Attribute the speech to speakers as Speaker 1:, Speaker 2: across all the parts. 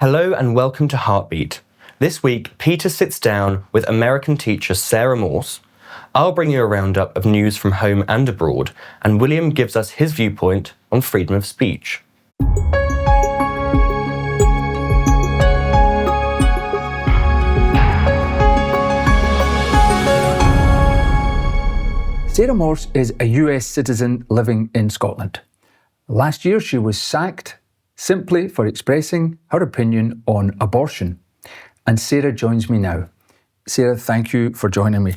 Speaker 1: Hello and welcome to Heartbeat. This week, Peter sits down with American teacher Sarah Morse. I'll bring you a roundup of news from home and abroad, and William gives us his viewpoint on freedom of speech.
Speaker 2: Sarah Morse is a US citizen living in Scotland. Last year, she was sacked simply for expressing her opinion on abortion. And Sarah joins me now. Sarah, thank you for joining me.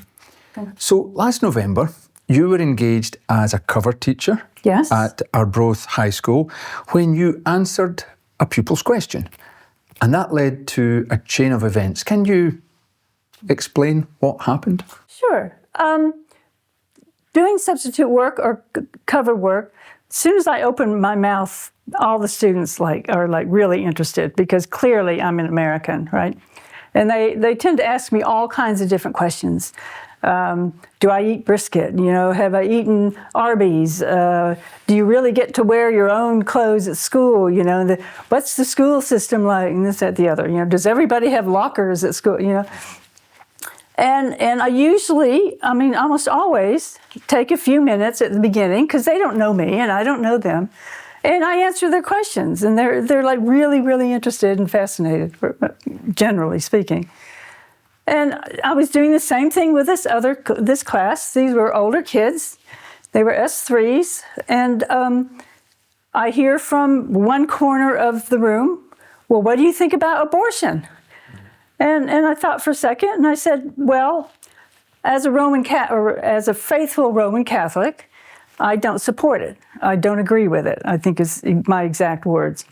Speaker 2: So last November, you were engaged as a cover teacher at Arbroath High School when you answered a pupil's question. And that led to a chain of events. Can you explain what happened?
Speaker 3: Sure. Doing substitute work or cover work, as soon as I open my mouth, all the students are really interested because clearly I'm an American, right? And they tend to ask me all kinds of different questions. Do I eat brisket? Have I eaten Arby's? Do you really get to wear your own clothes at school? What's the school system like? And this, that, the other. Does everybody have lockers at school? And I usually, almost always, take a few minutes at the beginning because they don't know me and I don't know them. And I answer their questions, and they're really, really interested and fascinated, generally speaking. And I was doing the same thing with this class. These were older kids. They were S3s. And I hear from one corner of the room, well, what do you think about abortion? And I thought for a second, and I said, well, as a faithful Roman Catholic, I don't support it. I don't agree with it, I think is my exact words.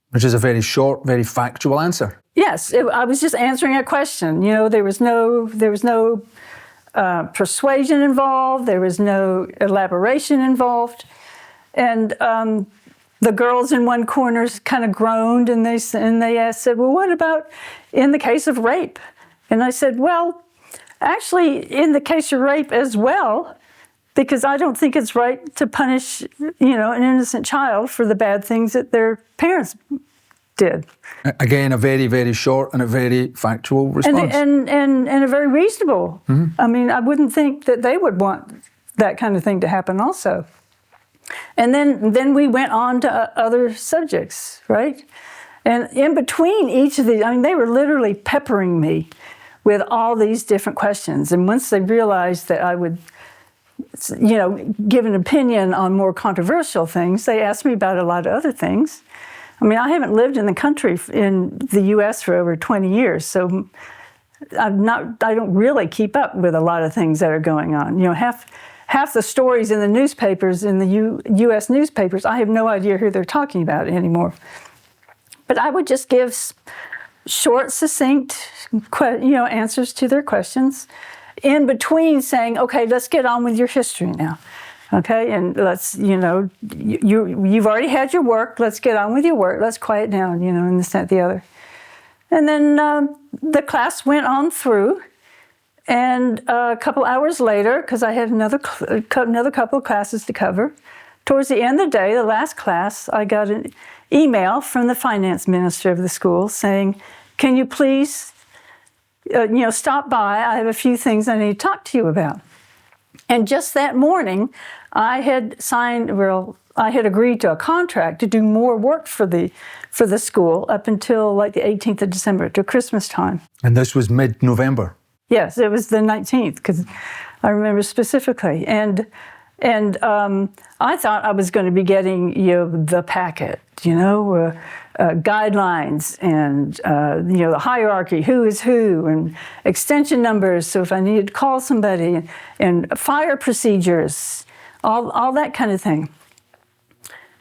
Speaker 2: Which is a very short, very factual answer.
Speaker 3: Yes, I was just answering a question. There was no persuasion involved. There was no elaboration involved. And the girls in one corner kind of groaned, and they said, well, what about in the case of rape? And I said, well, actually, in the case of rape as well, because I don't think it's right to punish, an innocent child for the bad things that their parents did.
Speaker 2: Again, a very, very short and a very factual response.
Speaker 3: And a very reasonable. Mm-hmm. I wouldn't think that they would want that kind of thing to happen also. And then we went on to other subjects, right? And in between each of these, they were literally peppering me with all these different questions. And once they realized that I would give an opinion on more controversial things, they asked me about a lot of other things. I haven't lived in the country in the U.S. for over 20 years, so I don't really keep up with a lot of things that are going on. Half the stories in the newspapers, in the U.S. newspapers, I have no idea who they're talking about anymore. But I would just give short, succinct, answers to their questions, in between saying, okay, let's get on with your history now. Okay, and let's, you've already had your work, let's get on with your work, let's quiet down, and this, that, the other. And then the class went on through, and a couple hours later, because I had another couple of classes to cover, towards the end of the day, the last class, I got an email from the finance minister of the school saying, can you please stop by, I have a few things I need to talk to you about. And just that morning, I had agreed to a contract to do more work for the school up until the 18th of December, to Christmas time. And this was mid-November? Yes, it was the 19th, because I remember specifically. And I thought I was going to be getting the packet, guidelines and the hierarchy, who is who, and extension numbers. So if I needed to call somebody, and fire procedures, all that kind of thing.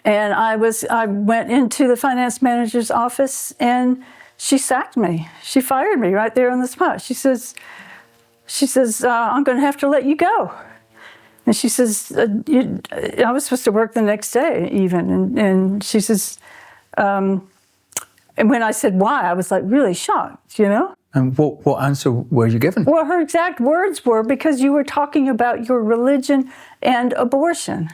Speaker 3: And I went into the finance manager's office, and she sacked me. She fired me right there on the spot. She says, I'm going to have to let you go. And she says, I was supposed to work the next day even. And she says, and when I said why, I was really shocked, And what answer were you given? Well, her exact words were, because you were talking about your religion and abortion.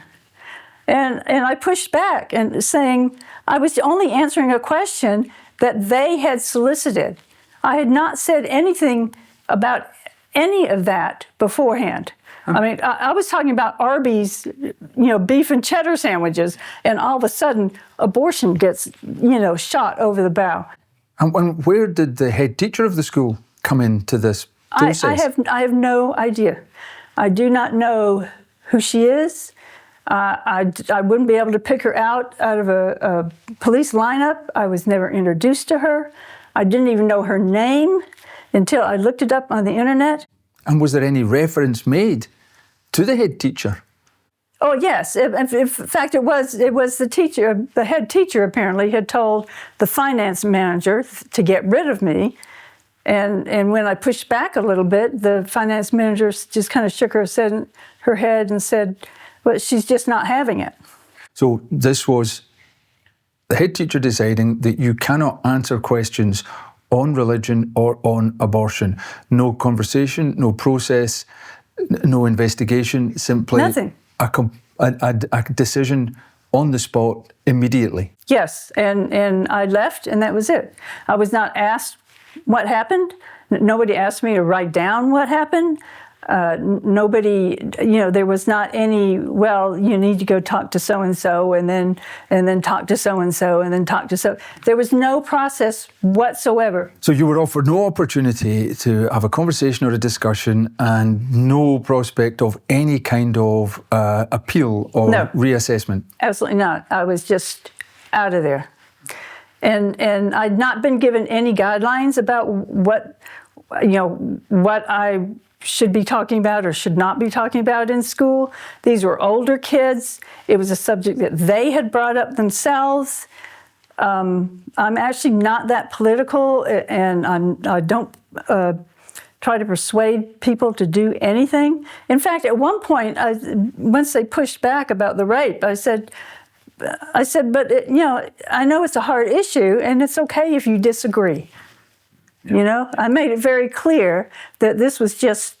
Speaker 3: And I pushed back and saying I was only answering a question that they had solicited. I had not said anything about any of that beforehand. I mean, I was talking about Arby's, beef and cheddar sandwiches, and all of a sudden, abortion gets, shot over the bow.
Speaker 2: And where did the head teacher of the school come into this process?
Speaker 3: I have no idea. I do not know who she is. I wouldn't be able to pick her out of a police lineup. I was never introduced to her. I didn't even know her name until I looked it up on the internet.
Speaker 2: And was there any reference made to the head teacher?
Speaker 3: Oh, yes. In fact, it was the teacher. The head teacher apparently had told the finance manager to get rid of me. And when I pushed back a little bit, the finance manager just kind of shook her head and said, well, she's just not having it.
Speaker 2: So this was the head teacher deciding that you cannot answer questions on religion or on abortion. No conversation, no process, no investigation, simply
Speaker 3: nothing.
Speaker 2: A decision on the spot immediately.
Speaker 3: Yes, and I left, and that was it. I was not asked what happened. Nobody asked me to write down what happened. Nobody, there was not any, well, you need to go talk to so-and-so and then talk to so-and-so and then talk to so. There was no process whatsoever.
Speaker 2: So you were offered no opportunity to have a conversation or a discussion and no prospect of any kind of appeal or reassessment?
Speaker 3: Absolutely not. I was just out of there. And I'd not been given any guidelines about what I should be talking about or should not be talking about in school. These were older kids. It was a subject that they had brought up themselves. I'm actually not that political, and I don't try to persuade people to do anything. In fact, at one point, once they pushed back about the rape, I said, but I know it's a hard issue, and it's okay if you disagree. I made it very clear that this was just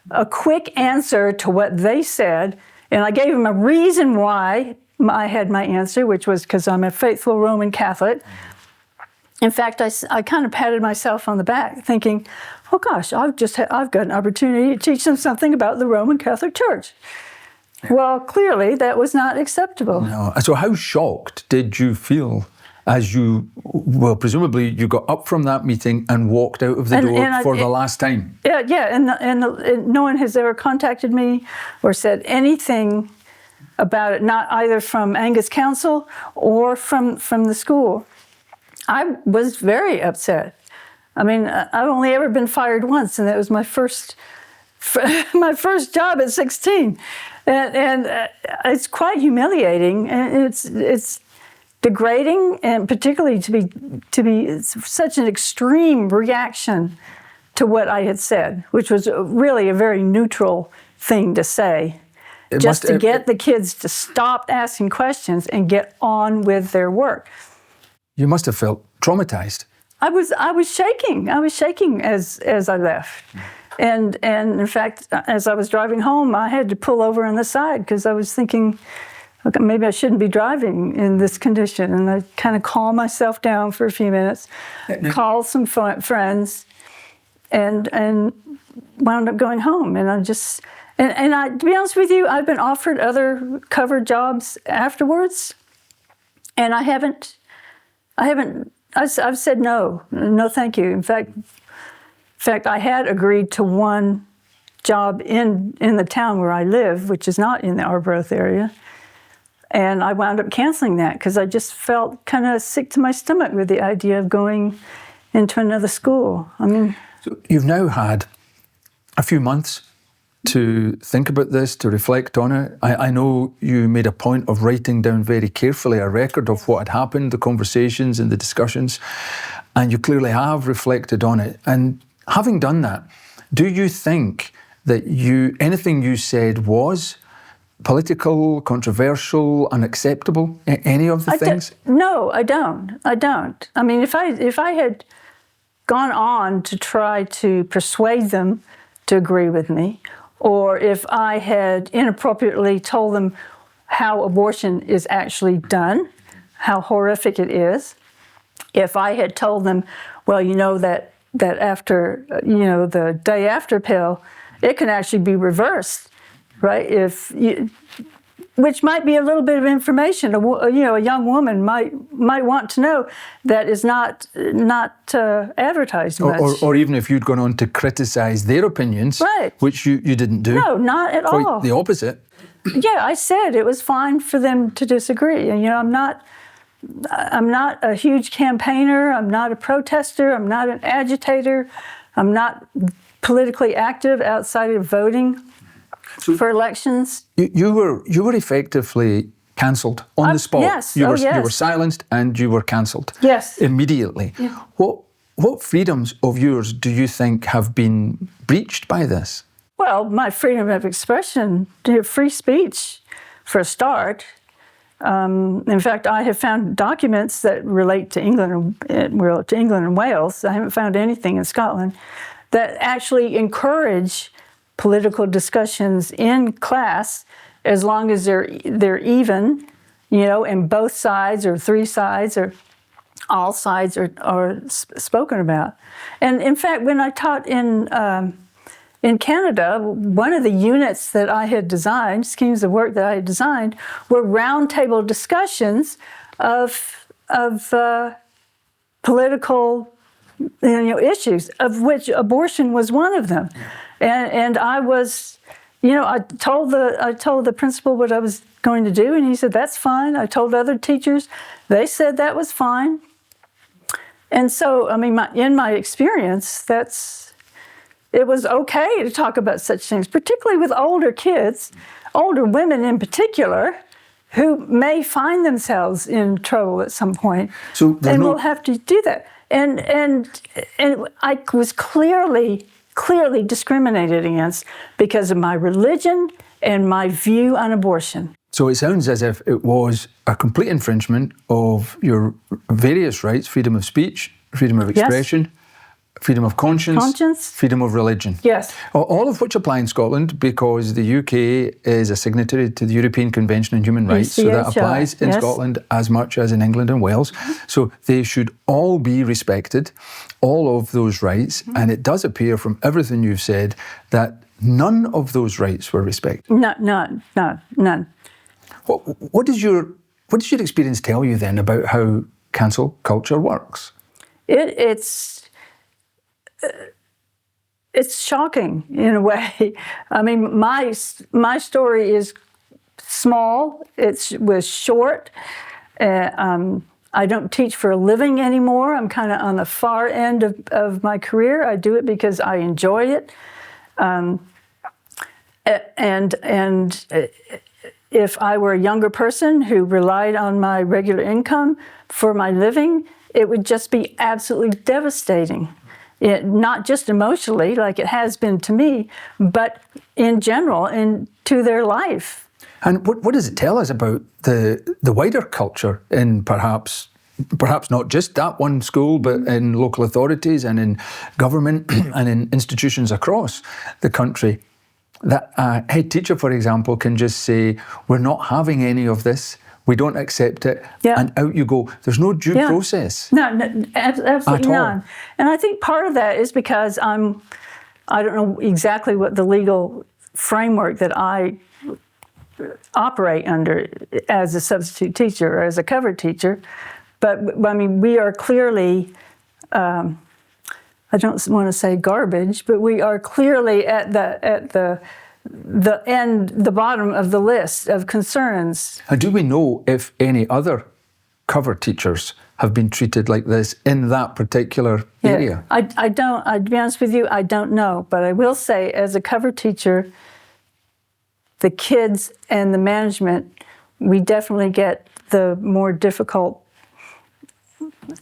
Speaker 3: a quick answer to what they said, and I gave them a reason why I had my answer, which was because I'm a faithful Roman Catholic. In fact, I kind of patted myself on the back, thinking, "Oh gosh, I've got an opportunity to teach them something about the Roman Catholic Church." Well, clearly that was not acceptable.
Speaker 2: No. So, how shocked did you feel? As presumably you got up from that meeting and walked out of the door for the last time.
Speaker 3: Yeah, and no one has ever contacted me or said anything about it, not either from Angus Council or from the school. I was very upset. I mean, I've only ever been fired once, and that was my first job at 16. And it's quite humiliating, and it's degrading, and particularly to be such an extreme reaction to what I had said, which was really a very neutral thing to say, just to get the kids to stop asking questions and get on with their work.
Speaker 2: You must have felt traumatized.
Speaker 3: I was shaking. I was shaking as I left. And in fact, as I was driving home, I had to pull over on the side because I was thinking, okay, maybe I shouldn't be driving in this condition. And I kind of calmed myself down for a few minutes, called some friends, and wound up going home. And to be honest with you, I've been offered other cover jobs afterwards, and I've said no, thank you. In fact, I had agreed to one job in the town where I live, which is not in the Arbroath area. And I wound up canceling that because I just felt kind of sick to my stomach with the idea of going into another school. I mean,
Speaker 2: so you've now had a few months to think about this, to reflect on it. I know you made a point of writing down very carefully a record of what had happened, the conversations and the discussions, and you clearly have reflected on it. And having done that, do you think that anything you said was political, controversial, unacceptable? Any of the things?
Speaker 3: No, I don't. I mean, if I had gone on to try to persuade them to agree with me, or if I had inappropriately told them how abortion is actually done, how horrific it is, if I had told them, well, that after, the day after pill, it can actually be reversed, right? Which might be a little bit of information. A young woman might want to know that is not advertised much.
Speaker 2: Or even if you'd gone on to criticise their opinions,
Speaker 3: right,
Speaker 2: which you didn't do.
Speaker 3: No, not at all.
Speaker 2: Quite the opposite.
Speaker 3: Yeah, I said it was fine for them to disagree. And I'm not a huge campaigner. I'm not a protester. I'm not an agitator. I'm not politically active outside of voting for elections.
Speaker 2: You were effectively cancelled on the spot.
Speaker 3: Yes.
Speaker 2: You were
Speaker 3: yes.
Speaker 2: You were silenced and you were cancelled.
Speaker 3: Yes.
Speaker 2: Immediately.
Speaker 3: Yeah.
Speaker 2: What freedoms of yours do you think have been breached by this?
Speaker 3: Well, my freedom of expression, free speech, for a start. In fact, I have found documents that relate to England and Wales. I haven't found anything in Scotland that actually encourage political discussions in class, as long as they're even, and both sides or three sides or all sides are spoken about. And in fact, when I taught in Canada, one of the units that I had designed, schemes of work that I had designed, were roundtable discussions of political issues, of which abortion was one of them. And I was, I told the principal what I was going to do, and he said, that's fine. I told other teachers, they said that was fine. And so, in my experience, it was okay to talk about such things, particularly with older kids, older women in particular, who may find themselves in trouble at some point, and will have to do that. And I was clearly discriminated against because of my religion and my view on abortion.
Speaker 2: So it sounds as if it was a complete infringement of your various rights: freedom of speech, freedom of expression, yes, freedom of conscience, freedom of religion.
Speaker 3: Yes.
Speaker 2: All of which apply in Scotland because the UK is a signatory to the European Convention on Human Rights, so that applies in Scotland as much as in England and Wales. So they should all be respected, all of those rights, and it does appear from everything you've said that none of those rights were respected.
Speaker 3: None.
Speaker 2: What does your experience tell you then about how cancel culture works?
Speaker 3: It's shocking in a way. My story is small. It was short. I don't teach for a living anymore. I'm kind of on the far end of my career. I do it because I enjoy it. And if I were a younger person who relied on my regular income for my living, it would just be absolutely devastating. Not just emotionally, like it has been to me, but in general, and to their life.
Speaker 2: And what does it tell us about the wider culture in perhaps not just that one school, but in local authorities and in government and in institutions across the country? That a head teacher, for example, can just say, we're not having any of this, we don't accept it, and out you go. There's no due process.
Speaker 3: No, absolutely none. And I think part of that is because I don't know exactly what the legal framework that I operate under as a substitute teacher or as a cover teacher, but we are clearly, I don't want to say garbage, but we are clearly at the end, the bottom of the list of concerns.
Speaker 2: And do we know if any other cover teachers have been treated like this in that particular area?
Speaker 3: I don't, to be honest with you, I don't know. But I will say, as a cover teacher, the kids and the management, we definitely get the more difficult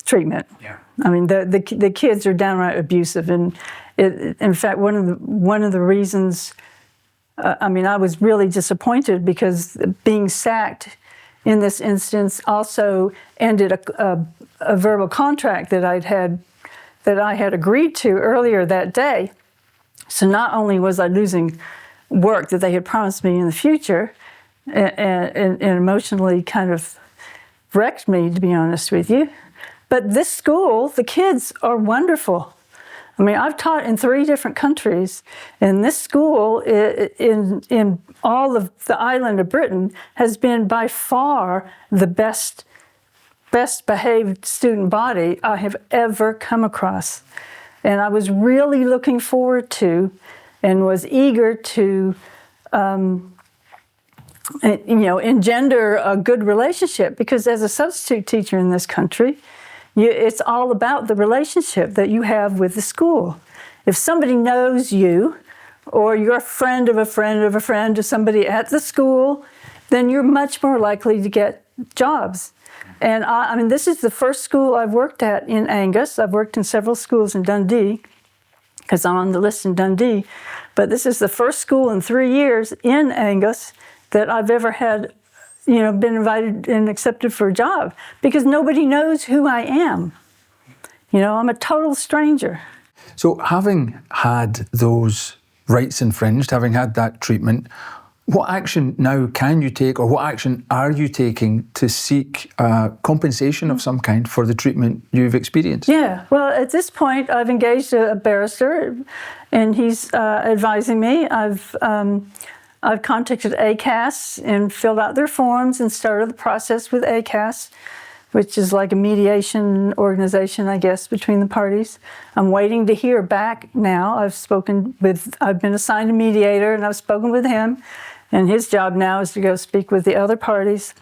Speaker 3: treatment.
Speaker 2: Yeah.
Speaker 3: The kids are downright abusive, and in fact, one of the reasons. I was really disappointed because being sacked in this instance also ended a verbal contract that I had agreed to earlier that day. So not only was I losing work that they had promised me in the future, and emotionally kind of wrecked me, to be honest with you, But this school, the kids are wonderful. I mean, I've taught in 3 different countries, and this school in all of the island of Britain has been by far the best behaved student body I have ever come across. And I was really looking forward to and was eager to engender a good relationship, because as a substitute teacher in this country, it's all about the relationship that you have with the school. If somebody knows you, or you're a friend of a friend of a friend to somebody at the school, then you're much more likely to get jobs. And I mean, this is the first school I've worked at in Angus. I've worked in several schools in Dundee, because I'm on the list in Dundee. But this is the first school in 3 years in Angus that I've ever had, been invited and accepted for a job, because nobody knows who I am. I'm a total stranger.
Speaker 2: So having had those rights infringed, having had that treatment, what action now can you take, or what action are you taking to seek compensation of some kind for the treatment you've experienced?
Speaker 3: Yeah, well, at this point, I've engaged a barrister, and he's advising me. I've contacted ACAS and filled out their forms and started the process with ACAS, which is like a mediation organization, I guess, between the parties. I'm waiting to hear back now. I've been assigned a mediator, and I've spoken with him, and his job now is to go speak with the other parties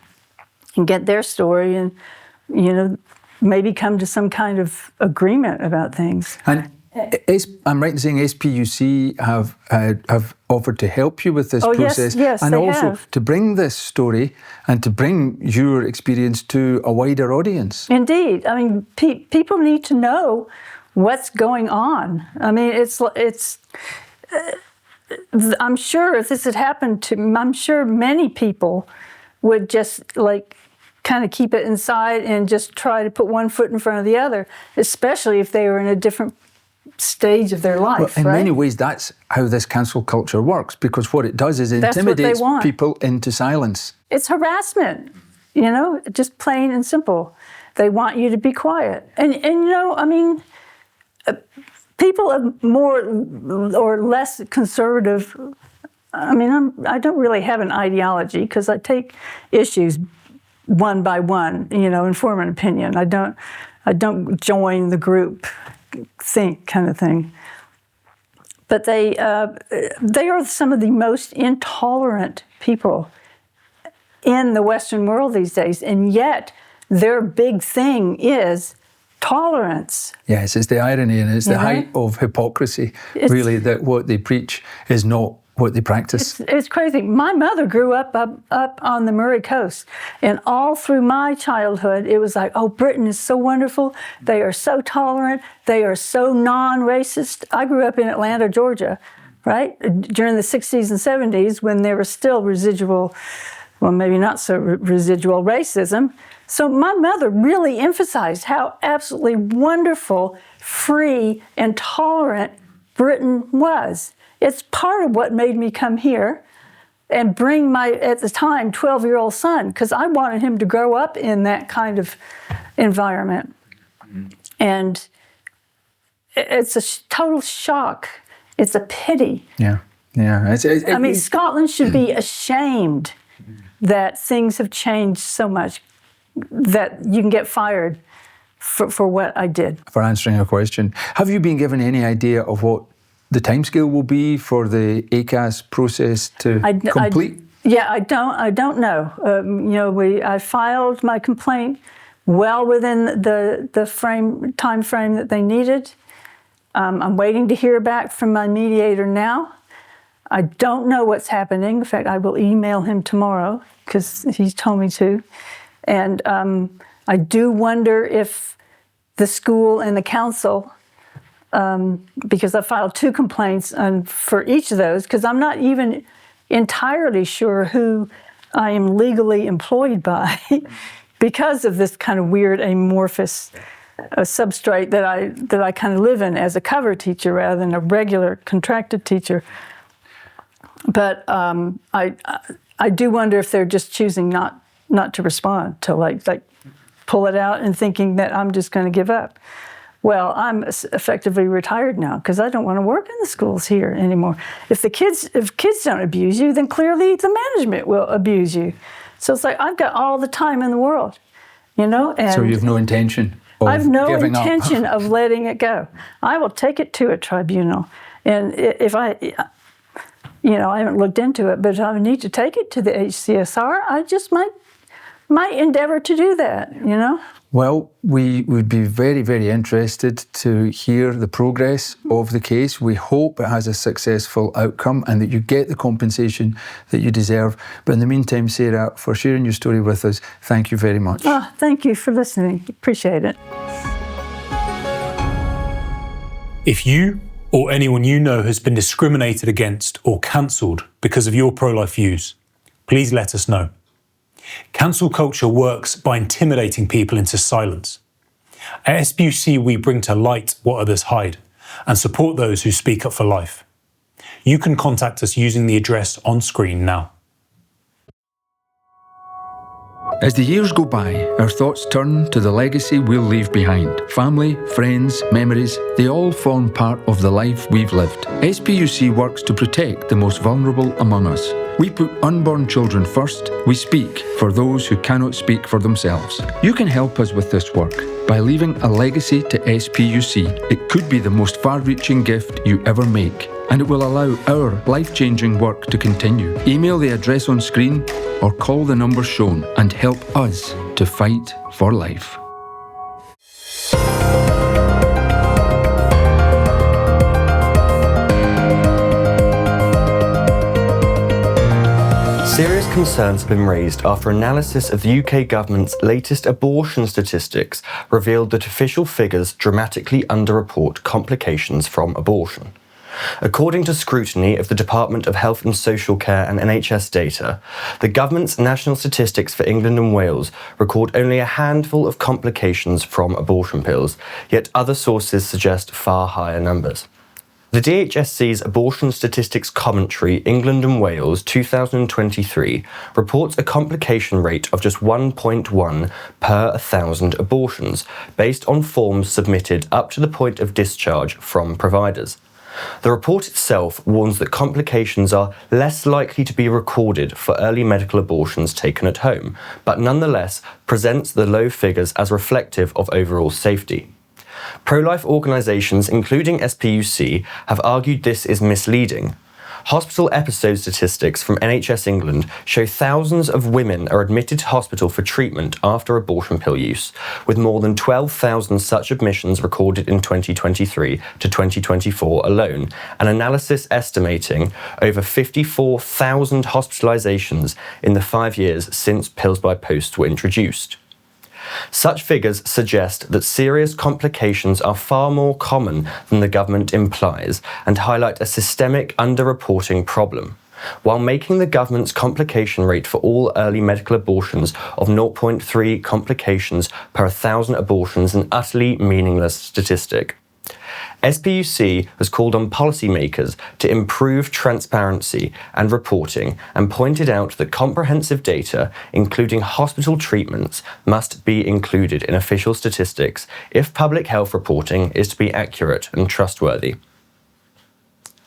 Speaker 3: and get their story and, maybe come to some kind of agreement about things.
Speaker 2: And I'm right in saying SPUC have offered to help you with this process,
Speaker 3: yes,
Speaker 2: and
Speaker 3: they
Speaker 2: also
Speaker 3: have.
Speaker 2: to bring this story and to bring your experience to a wider audience.
Speaker 3: Indeed, I mean, people need to know what's going on. I mean, I'm sure if this had happened to me, I'm sure many people would just kind of keep it inside and just try to put one foot in front of the other, especially if they were in a different stage of their life.
Speaker 2: Well, in many ways, that's how this cancel culture works, because what it does is it intimidates people into silence.
Speaker 3: It's harassment, just plain and simple. They want you to be quiet. And I mean, people of more or less conservative, I mean, I don't really have an ideology, because I take issues one by one, and form an opinion. I don't join the group think kind of thing. But they are some of the most intolerant people in the Western world these days, and yet their big thing is tolerance.
Speaker 2: Yes, it's the irony, and it's the height of hypocrisy, really, that what they preach is not what they practice.
Speaker 3: It's crazy. My mother grew up on the Murray Coast, and all through my childhood, it was like, oh, Britain is so wonderful. They are so tolerant. They are so non-racist. I grew up in Atlanta, Georgia, right? During the 60s and 70s, when there was still residual, well, maybe not so residual racism. So my mother really emphasized how absolutely wonderful, free, and tolerant Britain was. It's part of what made me come here and bring my, at the time, 12-year-old son, because I wanted him to grow up in that kind of environment. Mm-hmm. And it's a total shock. It's a pity.
Speaker 2: Yeah.
Speaker 3: I mean, Scotland should be ashamed that things have changed so much that you can get fired for what I did.
Speaker 2: For answering a question, have you been given any idea of what the timescale will be for the ACAS process to complete?
Speaker 3: I don't know. I filed my complaint well within the time frame that they needed. I'm waiting to hear back from my mediator now. I don't know what's happening. In fact, I will email him tomorrow, because he's told me to. And I do wonder if the school and the council, because I filed 2 complaints for each of those, because I'm not even entirely sure who I am legally employed by because of this kind of weird amorphous substrate that I kind of live in as a cover teacher rather than a regular contracted teacher. But I do wonder if they're just choosing not to respond to like pull it out and thinking that I'm just going to give up. Well, I'm effectively retired now because I don't want to work in the schools here anymore. If kids don't abuse you, then clearly the management will abuse you. So it's like I've got all the time in the world, you know. And
Speaker 2: so you have no intention of
Speaker 3: I have no
Speaker 2: giving
Speaker 3: intention
Speaker 2: up.
Speaker 3: of letting it go. I will take it to a tribunal, and if I haven't looked into it, but if I need to take it to the HCSR, I just might endeavor to do that, you know.
Speaker 2: Well, we would be very, very interested to hear the progress of the case. We hope it has a successful outcome and that you get the compensation that you deserve. But in the meantime, Sarah, for sharing your story with us, thank you very much.
Speaker 3: Oh, thank you for listening. Appreciate it.
Speaker 4: If you or anyone you know has been discriminated against or cancelled because of your pro-life views, please let us know. Cancel culture works by intimidating people into silence. At SPUC, we bring to light what others hide and support those who speak up for life. You can contact us using the address on screen now.
Speaker 2: As the years go by, our thoughts turn to the legacy we'll leave behind. Family, friends, memories, they all form part of the life we've lived. SPUC works to protect the most vulnerable among us. We put unborn children first. We speak for those who cannot speak for themselves. You can help us with this work by leaving a legacy to SPUC. It could be the most far-reaching gift you ever make, and it will allow our life-changing work to continue. Email the address on screen or call the number shown and help us to fight for life.
Speaker 1: Serious concerns have been raised after analysis of the UK government's latest abortion statistics revealed that official figures dramatically underreport complications from abortion. According to scrutiny of the Department of Health and Social Care and NHS data, the government's national statistics for England and Wales record only a handful of complications from abortion pills, yet other sources suggest far higher numbers. The DHSC's Abortion Statistics Commentary, England and Wales 2023, reports a complication rate of just 1.1 per 1,000 abortions, based on forms submitted up to the point of discharge from providers. The report itself warns that complications are less likely to be recorded for early medical abortions taken at home, but nonetheless presents the low figures as reflective of overall safety. Pro-life organisations, including SPUC, have argued this is misleading. Hospital episode statistics from NHS England show thousands of women are admitted to hospital for treatment after abortion pill use, with more than 12,000 such admissions recorded in 2023 to 2024 alone, an analysis estimating over 54,000 hospitalisations in the 5 years since pills by post were introduced. Such figures suggest that serious complications are far more common than the government implies and highlight a systemic underreporting problem. While making the government's complication rate for all early medical abortions of 0.3 complications per 1,000 abortions an utterly meaningless statistic. SPUC has called on policymakers to improve transparency and reporting and pointed out that comprehensive data, including hospital treatments, must be included in official statistics if public health reporting is to be accurate and trustworthy.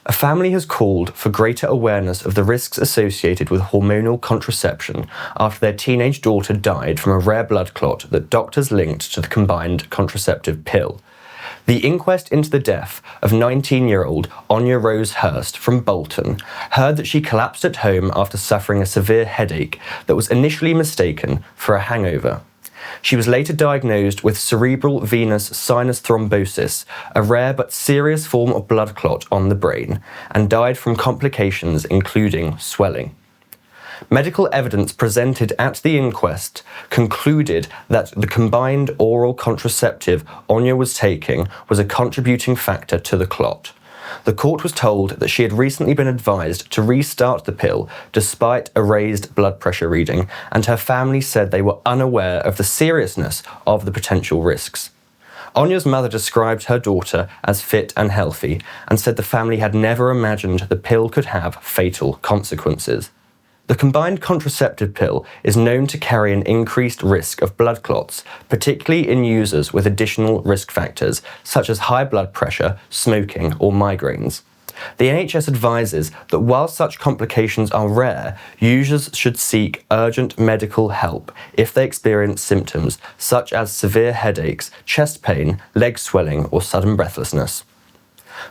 Speaker 1: A family has called for greater awareness of the risks associated with hormonal contraception after their teenage daughter died from a rare blood clot that doctors linked to the combined contraceptive pill. The inquest into the death of 19-year-old Anya Rose Hurst from Bolton heard that she collapsed at home after suffering a severe headache that was initially mistaken for a hangover. She was later diagnosed with cerebral venous sinus thrombosis, a rare but serious form of blood clot on the brain, and died from complications including swelling. Medical evidence presented at the inquest concluded that the combined oral contraceptive Anya was taking was a contributing factor to the clot. The court was told that she had recently been advised to restart the pill despite a raised blood pressure reading, and her family said they were unaware of the seriousness of the potential risks. Anya's mother described her daughter as fit and healthy and said the family had never imagined the pill could have fatal consequences. The combined contraceptive pill is known to carry an increased risk of blood clots, particularly in users with additional risk factors such as high blood pressure, smoking, or migraines. The NHS advises that while such complications are rare, users should seek urgent medical help if they experience symptoms such as severe headaches, chest pain, leg swelling, or sudden breathlessness.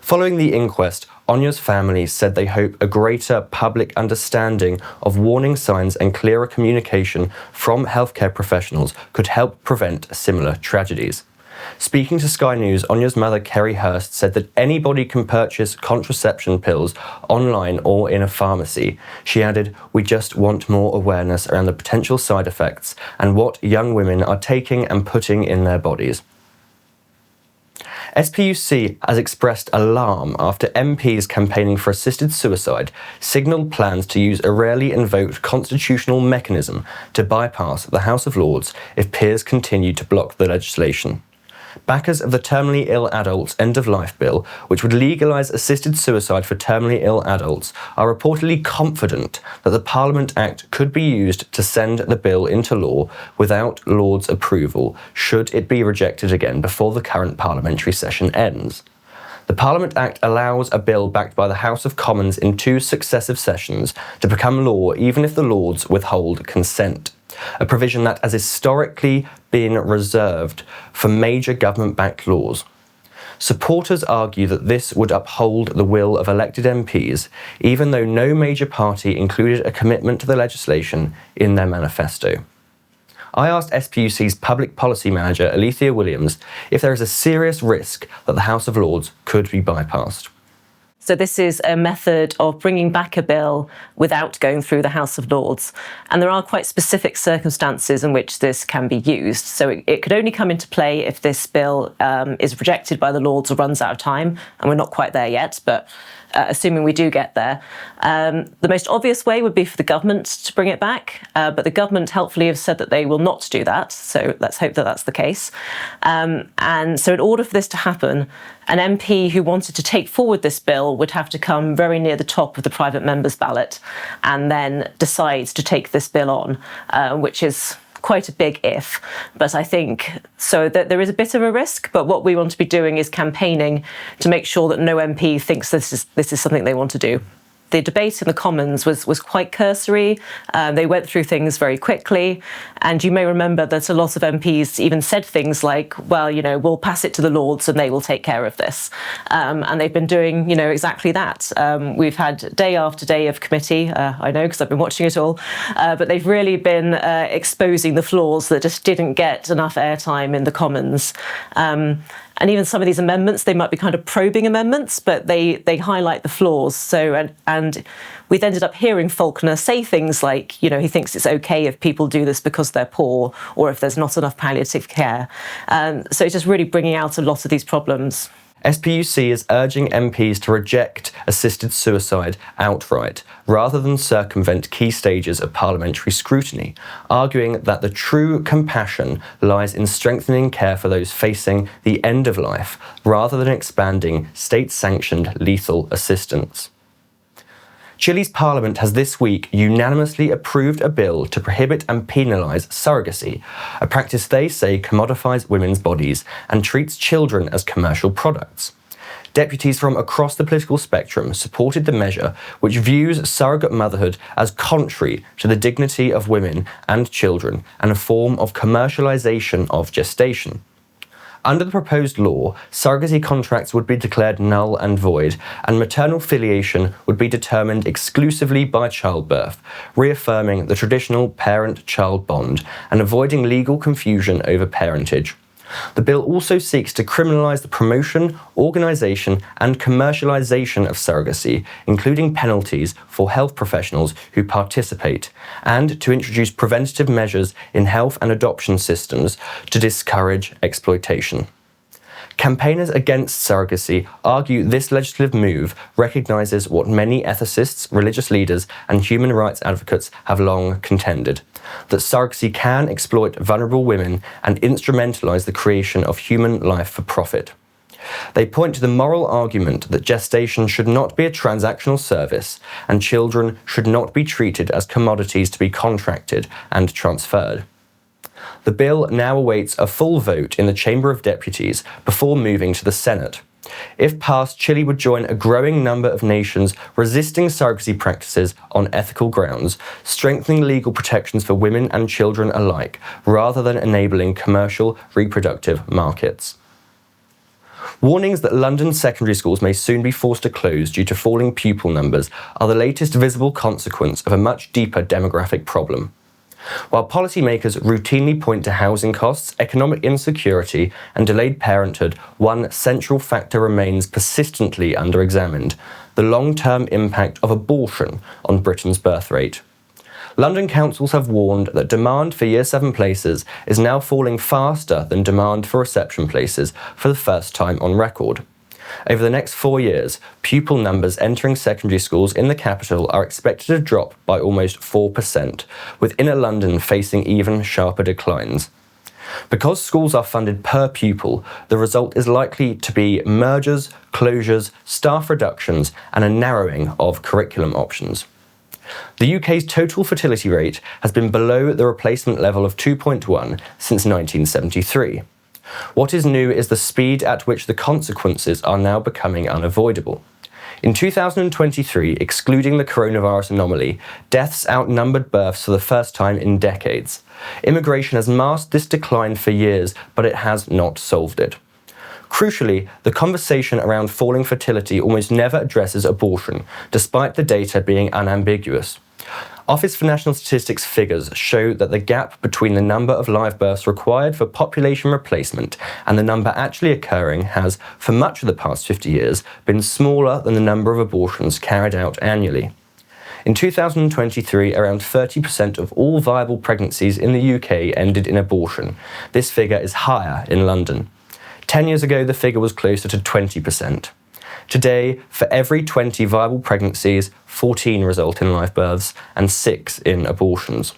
Speaker 1: Following the inquest, Onya's family said they hope a greater public understanding of warning signs and clearer communication from healthcare professionals could help prevent similar tragedies. Speaking to Sky News, Onya's mother, Kerry Hurst, said that anybody can purchase contraception pills online or in a pharmacy. She added, "We just want more awareness around the potential side effects and what young women are taking and putting in their bodies." SPUC has expressed alarm after MPs campaigning for assisted suicide signalled plans to use a rarely invoked constitutional mechanism to bypass the House of Lords if peers continue to block the legislation. Backers of the Terminally Ill Adults End-of-Life Bill, which would legalise assisted suicide for terminally ill adults, are reportedly confident that the Parliament Act could be used to send the bill into law without Lords' approval, should it be rejected again before the current parliamentary session ends. The Parliament Act allows a bill backed by the House of Commons in 2 successive sessions to become law even if the Lords withhold consent, a provision that has historically been reserved for major government-backed laws. Supporters argue that this would uphold the will of elected MPs, even though no major party included a commitment to the legislation in their manifesto. I asked SPUC's Public Policy Manager, Alethea Williams, if there is a serious risk that the House of Lords could be bypassed.
Speaker 5: So this is a method of bringing back a bill without going through the House of Lords. And there are quite specific circumstances in which this can be used. So it could only come into play if this bill is rejected by the Lords or runs out of time. And we're not quite there yet, but assuming we do get there. The most obvious way would be for the government to bring it back, but the government helpfully have said that they will not do that, so let's hope that that's the case. And so in order for this to happen, an MP who wanted to take forward this bill would have to come very near the top of the private member's ballot and then decide to take this bill on, which is quite a big if, but I think so that there is a bit of a risk, but what we want to be doing is campaigning to make sure that no MP thinks this is something they want to do. The debate in the Commons was quite cursory. They went through things very quickly. And you may remember that a lot of MPs even said things like, well, we'll pass it to the Lords and they will take care of this. And they've been doing, exactly that. We've had day after day of committee, I know because I've been watching it all, but they've really been exposing the flaws that just didn't get enough airtime in the Commons. And even some of these amendments, they might be kind of probing amendments, but they highlight the flaws. So, and we've ended up hearing Faulkner say things like, he thinks it's okay if people do this because they're poor or if there's not enough palliative care. So it's just really bringing out a lot of these problems.
Speaker 1: SPUC is urging MPs to reject assisted suicide outright, rather than circumvent key stages of parliamentary scrutiny, arguing that the true compassion lies in strengthening care for those facing the end of life, rather than expanding state-sanctioned lethal assistance. Chile's parliament has this week unanimously approved a bill to prohibit and penalise surrogacy, a practice they say commodifies women's bodies and treats children as commercial products. Deputies from across the political spectrum supported the measure, which views surrogate motherhood as contrary to the dignity of women and children and a form of commercialisation of gestation. Under the proposed law, surrogacy contracts would be declared null and void, and maternal filiation would be determined exclusively by childbirth, reaffirming the traditional parent-child bond and avoiding legal confusion over parentage. The bill also seeks to criminalise the promotion, organisation and commercialisation of surrogacy, including penalties for health professionals who participate, and to introduce preventative measures in health and adoption systems to discourage exploitation. Campaigners against surrogacy argue this legislative move recognises what many ethicists, religious leaders and human rights advocates have long contended, that surrogacy can exploit vulnerable women and instrumentalise the creation of human life for profit. They point to the moral argument that gestation should not be a transactional service and children should not be treated as commodities to be contracted and transferred. The bill now awaits a full vote in the Chamber of Deputies before moving to the Senate. If passed, Chile would join a growing number of nations resisting surrogacy practices on ethical grounds, strengthening legal protections for women and children alike, rather than enabling commercial reproductive markets. Warnings that London secondary schools may soon be forced to close due to falling pupil numbers are the latest visible consequence of a much deeper demographic problem. While policymakers routinely point to housing costs, economic insecurity, and delayed parenthood, one central factor remains persistently under-examined: the long-term impact of abortion on Britain's birth rate. London councils have warned that demand for Year 7 places is now falling faster than demand for reception places for the first time on record. Over the next 4 years, pupil numbers entering secondary schools in the capital are expected to drop by almost 4%, with inner London facing even sharper declines. Because schools are funded per pupil, the result is likely to be mergers, closures, staff reductions, and a narrowing of curriculum options. The UK's total fertility rate has been below the replacement level of 2.1 since 1973. What is new is the speed at which the consequences are now becoming unavoidable. In 2023, excluding the coronavirus anomaly, deaths outnumbered births for the first time in decades. Immigration has masked this decline for years, but it has not solved it. Crucially, the conversation around falling fertility almost never addresses abortion, despite the data being unambiguous. Office for National Statistics figures show that the gap between the number of live births required for population replacement and the number actually occurring has, for much of the past 50 years, been smaller than the number of abortions carried out annually. In 2023, around 30% of all viable pregnancies in the UK ended in abortion. This figure is higher in London. 10 years ago, the figure was closer to 20%. Today, for every 20 viable pregnancies, 14 result in live births and 6 in abortions.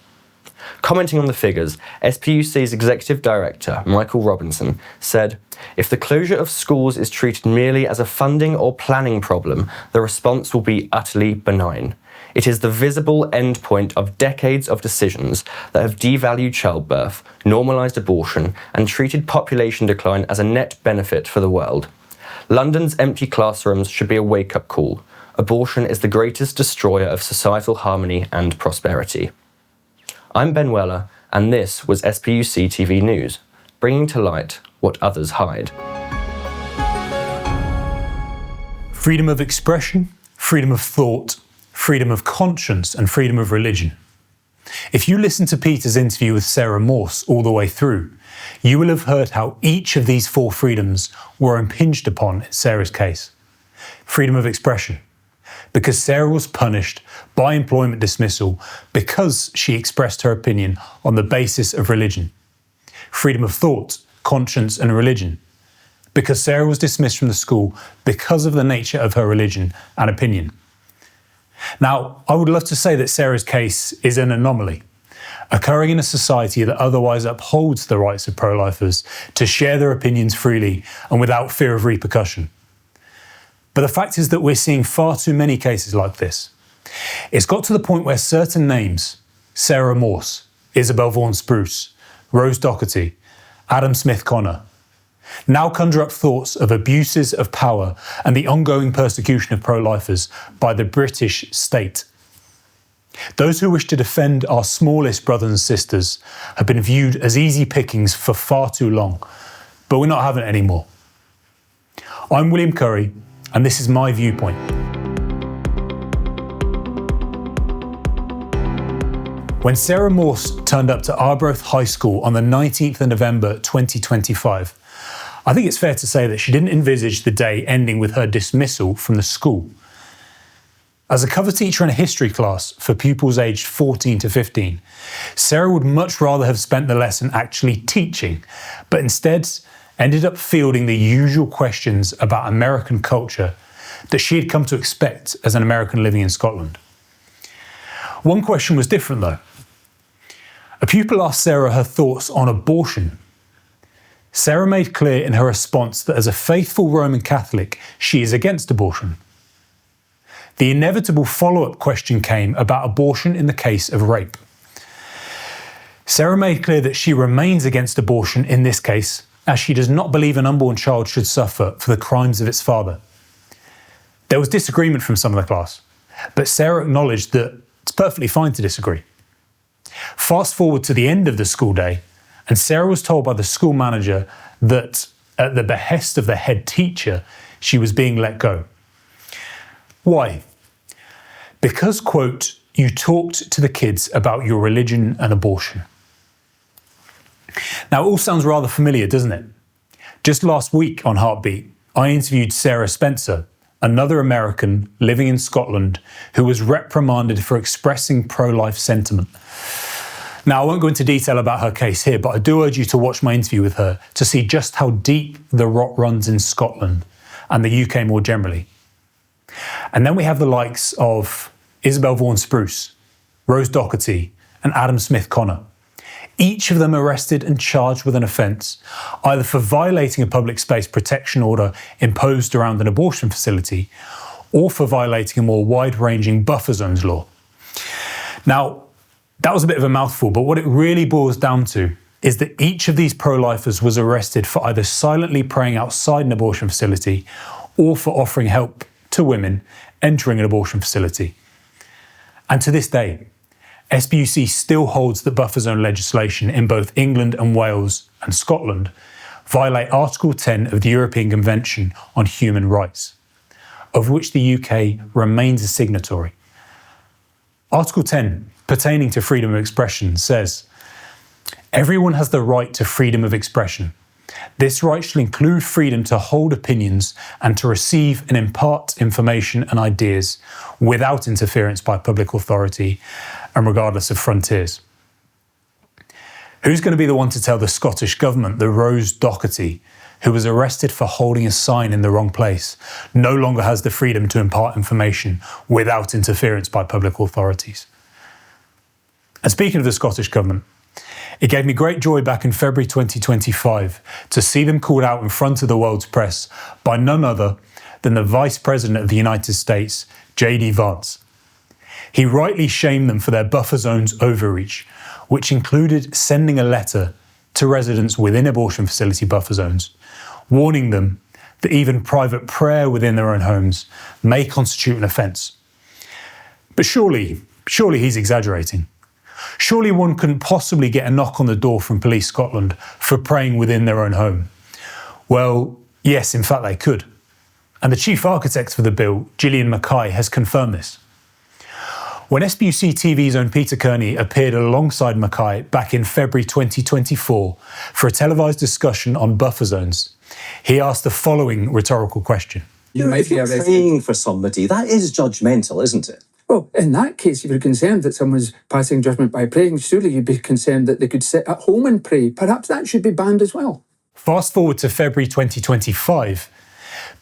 Speaker 1: Commenting on the figures, SPUC's Executive Director, Michael Robinson, said, "If the closure of schools is treated merely as a funding or planning problem, the response will be utterly benign. It is the visible endpoint of decades of decisions that have devalued childbirth, normalised abortion, and treated population decline as a net benefit for the world. London's empty classrooms should be a wake-up call. Abortion is the greatest destroyer of societal harmony and prosperity." I'm Ben Weller, and this was SPUC TV News, bringing to light what others hide.
Speaker 4: Freedom of expression, freedom of thought, freedom of conscience, and freedom of religion. If you listen to Peter's interview with Sarah Morse all the way through, you will have heard how each of these 4 freedoms were impinged upon in Sarah's case. Freedom of expression, because Sarah was punished by employment dismissal because she expressed her opinion on the basis of religion. Freedom of thought, conscience, and religion, because Sarah was dismissed from the school because of the nature of her religion and opinion. Now, I would love to say that Sarah's case is an anomaly, occurring in a society that otherwise upholds the rights of pro-lifers to share their opinions freely and without fear of repercussion. But the fact is that we're seeing far too many cases like this. It's got to the point where certain names, Sarah Morse, Isabel Vaughan Spruce, Rose Doherty, Adam Smith Connor, now conjure up thoughts of abuses of power and the ongoing persecution of pro-lifers by the British state. Those who wish to defend our smallest brothers and sisters have been viewed as easy pickings for far too long, but we're not having it anymore. I'm William Curry, and this is my Viewpoint. When Sarah Morse turned up to Arbroath High School on the 19th of November 2025, I think it's fair to say that she didn't envisage the day ending with her dismissal from the school. As a cover teacher in a history class for pupils aged 14 to 15, Sarah would much rather have spent the lesson actually teaching, but instead ended up fielding the usual questions about American culture that she had come to expect as an American living in Scotland. One question was different though. A pupil asked Sarah her thoughts on abortion. Sarah made clear in her response that as a faithful Roman Catholic, she is against abortion. The inevitable follow-up question came about abortion in the case of rape. Sarah made clear that she remains against abortion in this case, as she does not believe an unborn child should suffer for the crimes of its father. There was disagreement from some of the class, but Sarah acknowledged that it's perfectly fine to disagree. Fast forward to the end of the school day, and Sarah was told by the school manager that at the behest of the head teacher, she was being let go. Why? Because, quote, you talked to the kids about your religion and abortion. Now, it all sounds rather familiar, doesn't it? Just last week on Heartbeat, I interviewed Sarah Spencer, another American living in Scotland who was reprimanded for expressing pro-life sentiment. Now, I won't go into detail about her case here, but I do urge you to watch my interview with her to see just how deep the rot runs in Scotland and the UK more generally. And then we have the likes of Isabel Vaughan-Spruce, Rose Doherty, and Adam Smith-Connor. Each of them arrested and charged with an offence, either for violating a public space protection order imposed around an abortion facility, or for violating a more wide-ranging buffer zones law. Now, that was a bit of a mouthful, but what it really boils down to is that each of these pro-lifers was arrested for either silently praying outside an abortion facility or for offering help to women entering an abortion facility. And to this day, SPUC still holds that buffer zone legislation in both England and Wales and Scotland violate Article 10 of the European Convention on Human Rights, of which the UK remains a signatory. Article 10, pertaining to freedom of expression, says, "Everyone has the right to freedom of expression. This right shall include freedom to hold opinions and to receive and impart information and ideas without interference by public authority and regardless of frontiers." Who's going to be the one to tell the Scottish government that Rose Doherty, who was arrested for holding a sign in the wrong place, no longer has the freedom to impart information without interference by public authorities? And speaking of the Scottish government, it gave me great joy back in February 2025 to see them called out in front of the world's press by none other than the Vice President of the United States, J.D. Vance. He rightly shamed them for their buffer zones overreach, which included sending a letter to residents within abortion facility buffer zones, warning them that even private prayer within their own homes may constitute an offence. But surely he's exaggerating. Surely one couldn't possibly get a knock on the door from Police Scotland for praying within their own home. Well, yes, in fact they could. And the chief architect for the bill, Gillian Mackay, has confirmed this. When SPUC TV's own Peter Kearney appeared alongside Mackay back in February 2024 for a televised discussion on buffer zones, he asked the following rhetorical question.
Speaker 6: If you're praying for somebody, that is judgmental, isn't it?
Speaker 2: Well, in that case, if you're concerned that someone's passing judgment by praying, surely you'd be concerned that they could sit at home and pray. Perhaps that should be banned as well.
Speaker 4: Fast forward to February 2025,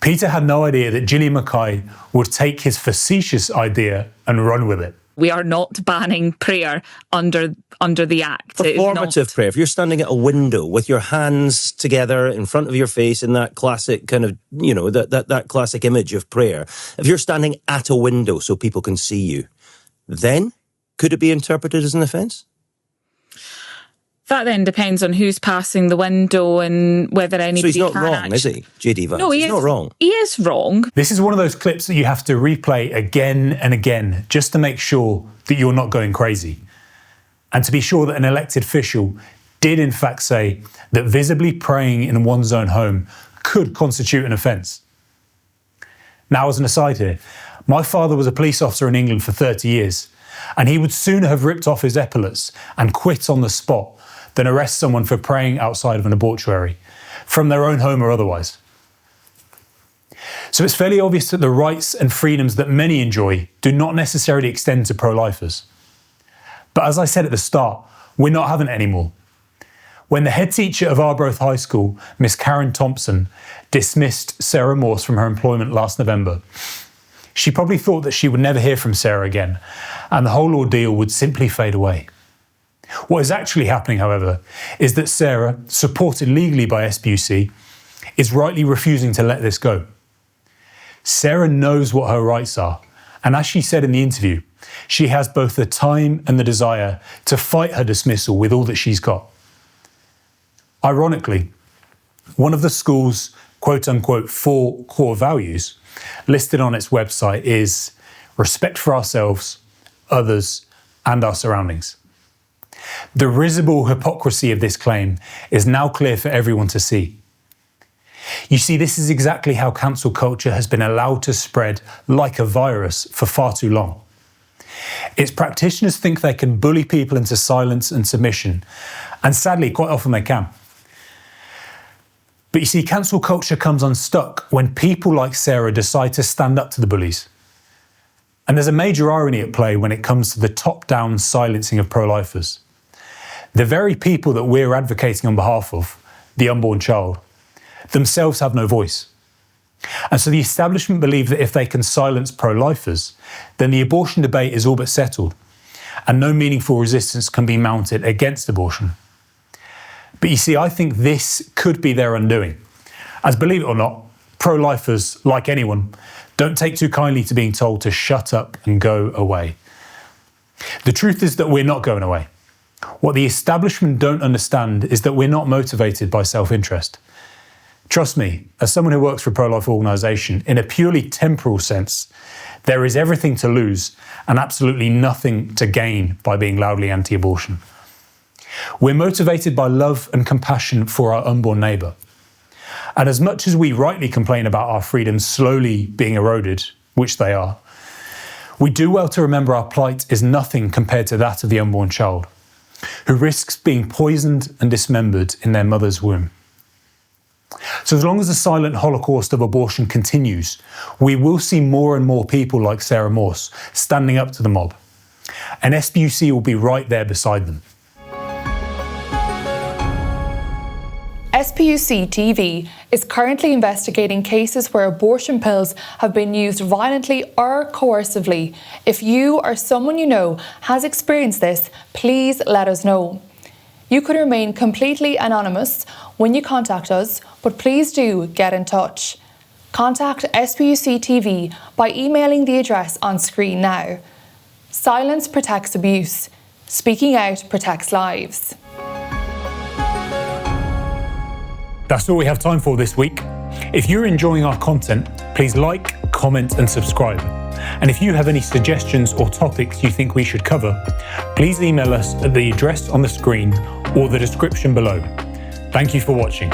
Speaker 4: Peter had no idea that Gillian Mackay would take his facetious idea and run with it.
Speaker 7: We are not banning prayer under the Act.
Speaker 8: Performative prayer. If you're standing at a window with your hands together in front of your face in that classic kind of, that classic image of prayer, if you're standing at a window so people can see you, then could it be interpreted as an offence?
Speaker 7: That then depends on who's passing the window and whether anybody. So
Speaker 8: he's not wrong, is he, J.D. Vance?
Speaker 7: No, he's
Speaker 8: not wrong.
Speaker 7: He is wrong.
Speaker 4: This is one of those clips that you have to replay again and again just to make sure that you're not going crazy. And to be sure that an elected official did in fact say that visibly praying in one's own home could constitute an offence. Now, as an aside here, my father was a police officer in England for 30 years, and he would sooner have ripped off his epaulets and quit on the spot than arrest someone for praying outside of an abortuary, from their own home or otherwise. So it's fairly obvious that the rights and freedoms that many enjoy do not necessarily extend to pro-lifers. But as I said at the start, we're not having it anymore. When the head teacher of Arbroath High School, Miss Karen Thompson, dismissed Sarah Morse from her employment last November, she probably thought that she would never hear from Sarah again, and the whole ordeal would simply fade away. What is actually happening, however, is that Sarah, supported legally by SPUC, is rightly refusing to let this go. Sarah knows what her rights are, and as she said in the interview, she has both the time and the desire to fight her dismissal with all that she's got. Ironically, one of the school's quote-unquote 4 core values listed on its website is respect for ourselves, others, and our surroundings. The risible hypocrisy of this claim is now clear for everyone to see. You see, this is exactly how cancel culture has been allowed to spread like a virus for far too long. Its practitioners think they can bully people into silence and submission, and sadly, quite often they can. But you see, cancel culture comes unstuck when people like Sarah decide to stand up to the bullies. And there's a major irony at play when it comes to the top-down silencing of pro-lifers. The very people that we're advocating on behalf of, the unborn child, themselves have no voice. And so the establishment believe that if they can silence pro-lifers, then the abortion debate is all but settled, and no meaningful resistance can be mounted against abortion. But you see, I think this could be their undoing. As believe it or not, pro-lifers, like anyone, don't take too kindly to being told to shut up and go away. The truth is that we're not going away. What the establishment don't understand is that we're not motivated by self-interest. Trust me, as someone who works for a pro-life organisation, in a purely temporal sense, there is everything to lose and absolutely nothing to gain by being loudly anti-abortion. We're motivated by love and compassion for our unborn neighbour. And as much as we rightly complain about our freedoms slowly being eroded, which they are, we do well to remember our plight is nothing compared to that of the unborn child, who risks being poisoned and dismembered in their mother's womb. So as long as the silent holocaust of abortion continues, we will see more and more people like Sarah Morse standing up to the mob. And SPUC will be right there beside them.
Speaker 9: SPUC TV is currently investigating cases where abortion pills have been used violently or coercively. If you or someone you know has experienced this, please let us know. You can remain completely anonymous when you contact us, but please do get in touch. Contact SPUC TV by emailing the address on screen now. Silence protects abuse. Speaking out protects lives.
Speaker 4: That's all we have time for this week. If you're enjoying our content, please like, comment and subscribe. And if you have any suggestions or topics you think we should cover, please email us at the address on the screen or the description below. Thank you for watching.